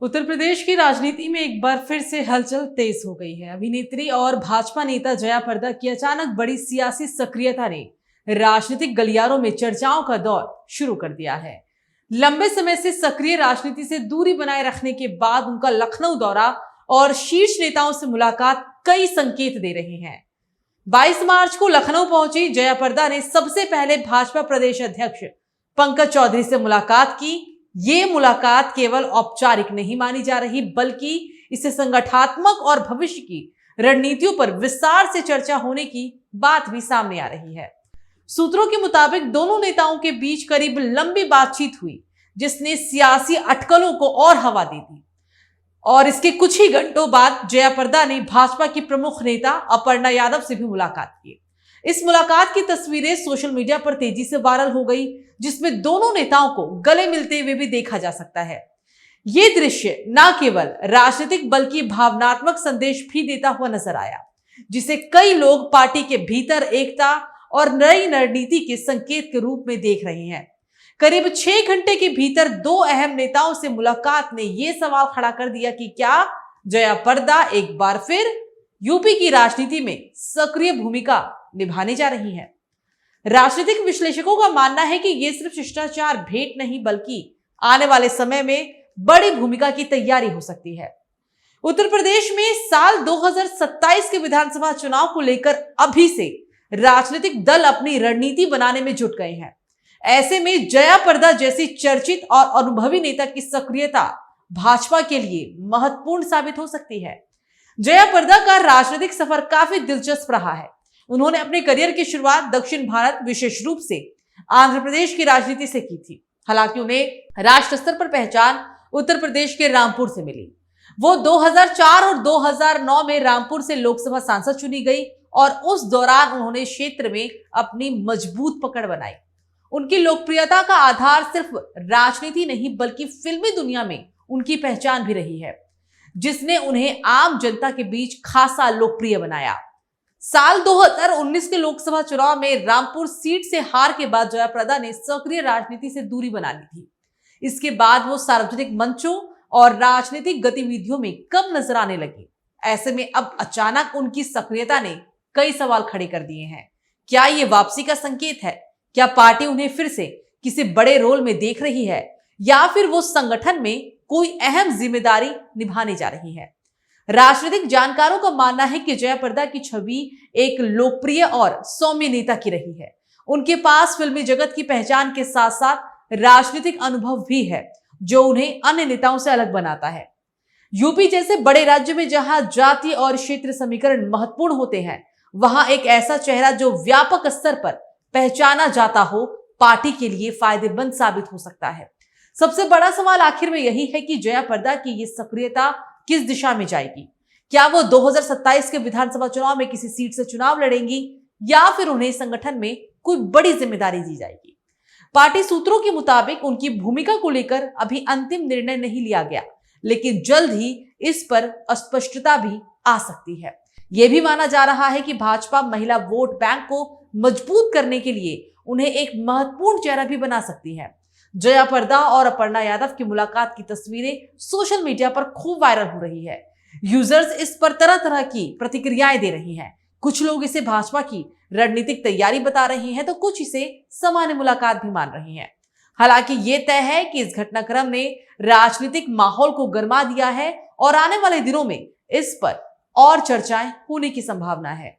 उत्तर प्रदेश की राजनीति में एक बार फिर से हलचल तेज हो गई है। अभिनेत्री और भाजपा नेता जया प्रदा की अचानक बड़ी सियासी सक्रियता ने राजनीतिक गलियारों में चर्चाओं का दौर शुरू कर दिया है। लंबे समय से सक्रिय राजनीति से दूरी बनाए रखने के बाद उनका लखनऊ दौरा और शीर्ष नेताओं से मुलाकात कई संकेत दे रहे हैं। 22 मार्च को लखनऊ पहुंची जया प्रदा ने सबसे पहले भाजपा प्रदेश अध्यक्ष पंकज चौधरी से मुलाकात की। ये मुलाकात केवल औपचारिक नहीं मानी जा रही, बल्कि इससे संगठनात्मक और भविष्य की रणनीतियों पर विस्तार से चर्चा होने की बात भी सामने आ रही है। सूत्रों के मुताबिक दोनों नेताओं के बीच करीब लंबी बातचीत हुई, जिसने सियासी अटकलों को और हवा दे दी। और इसके कुछ ही घंटों बाद जया प्रदा ने भाजपा की प्रमुख नेता अपर्णा यादव से भी मुलाकात की। इस मुलाकात की तस्वीरें सोशल मीडिया पर तेजी से वायरल हो गई, जिसमें दोनों नेताओं को गले मिलते हुए भी देखा जा सकता है। ये दृश्य न केवल राजनीतिक बल्कि भावनात्मक संदेश भी देता हुआ नजर आया, जिसे कई लोग पार्टी के भीतर एकता और नई रणनीति के संकेत के रूप में देख रहे हैं। करीब 6 घंटे के भीतर दो अहम नेताओं से मुलाकात ने यह सवाल खड़ा कर दिया कि क्या जया प्रदा एक बार फिर यूपी की राजनीति में सक्रिय भूमिका निभाने जा रही है। राजनीतिक विश्लेषकों का मानना है कि यह सिर्फ शिष्टाचार भेंट नहीं, बल्कि आने वाले समय में बड़ी भूमिका की तैयारी हो सकती है। उत्तर प्रदेश में साल 2027 के विधानसभा चुनाव को लेकर अभी से राजनीतिक दल अपनी रणनीति बनाने में जुट गए हैं। ऐसे में जया प्रदा जैसी चर्चित और अनुभवी नेता की सक्रियता भाजपा के लिए महत्वपूर्ण साबित हो सकती है। जया प्रदा का राजनीतिक सफर काफी दिलचस्प रहा है। उन्होंने अपने करियर की शुरुआत दक्षिण भारत, विशेष रूप से आंध्र प्रदेश की राजनीति से की थी। हालांकि उन्हें राष्ट्र स्तर पर पहचान उत्तर प्रदेश के रामपुर से मिली। वो 2004 और 2009 में रामपुर से लोकसभा सांसद चुनी गई और उस दौरान उन्होंने क्षेत्र में अपनी मजबूत पकड़ बनाई। उनकी लोकप्रियता का आधार सिर्फ राजनीति नहीं, बल्कि फिल्मी दुनिया में उनकी पहचान भी रही है, जिसने उन्हें आम जनता के बीच खासा लोकप्रिय बनाया। साल 2019 के लोकसभा चुनाव में रामपुर सीट से हार के बाद जया प्रदा ने सक्रिय राजनीति से दूरी बना ली थी। इसके बाद वो सार्वजनिक मंचों और राजनीतिक गतिविधियों में कम नजर आने लगी। ऐसे में अब अचानक उनकी सक्रियता ने कई सवाल खड़े कर दिए हैं। क्या ये वापसी का संकेत है? क्या पार्टी उन्हें फिर से किसी बड़े रोल में देख रही है, या फिर वो संगठन में कोई अहम जिम्मेदारी निभाने जा रही है? राजनीतिक जानकारों का मानना है कि जया प्रदा की छवि एक लोकप्रिय और सौम्य नेता की रही है। उनके पास फिल्मी जगत की पहचान के साथ साथ राजनीतिक अनुभव भी है, जो उन्हें अन्य नेताओं से अलग बनाता है। यूपी जैसे बड़े राज्य में जहां जाति और क्षेत्र समीकरण महत्वपूर्ण होते हैं, वहां एक ऐसा चेहरा जो व्यापक स्तर पर पहचाना जाता हो, पार्टी के लिए फायदेमंद साबित हो सकता है। सबसे बड़ा सवाल आखिर में यही है कि जया प्रदा की ये सक्रियता किस दिशा में जाएगी। क्या वो 2027 के विधानसभा चुनाव में किसी सीट से चुनाव लड़ेंगी, या फिर उन्हें संगठन में कोई बड़ी जिम्मेदारी दी जाएगी? पार्टी सूत्रों के मुताबिक उनकी भूमिका को लेकर अभी अंतिम निर्णय नहीं लिया गया, लेकिन जल्द ही इस पर स्पष्टता भी आ सकती है। यह भी माना जा रहा है कि भाजपा महिला वोट बैंक को मजबूत करने के लिए उन्हें एक महत्वपूर्ण चेहरा भी बना सकती है। जया प्रदा और अपर्णा यादव की मुलाकात की तस्वीरें सोशल मीडिया पर खूब वायरल हो रही है। यूजर्स इस पर तरह तरह की प्रतिक्रियाएं दे रही हैं। कुछ लोग इसे भाजपा की रणनीतिक तैयारी बता रहे हैं, तो कुछ इसे सामान्य मुलाकात भी मान रहे हैं। हालांकि ये तय है कि इस घटनाक्रम ने राजनीतिक माहौल को गरमा दिया है और आने वाले दिनों में इस पर और चर्चाएं होने की संभावना है।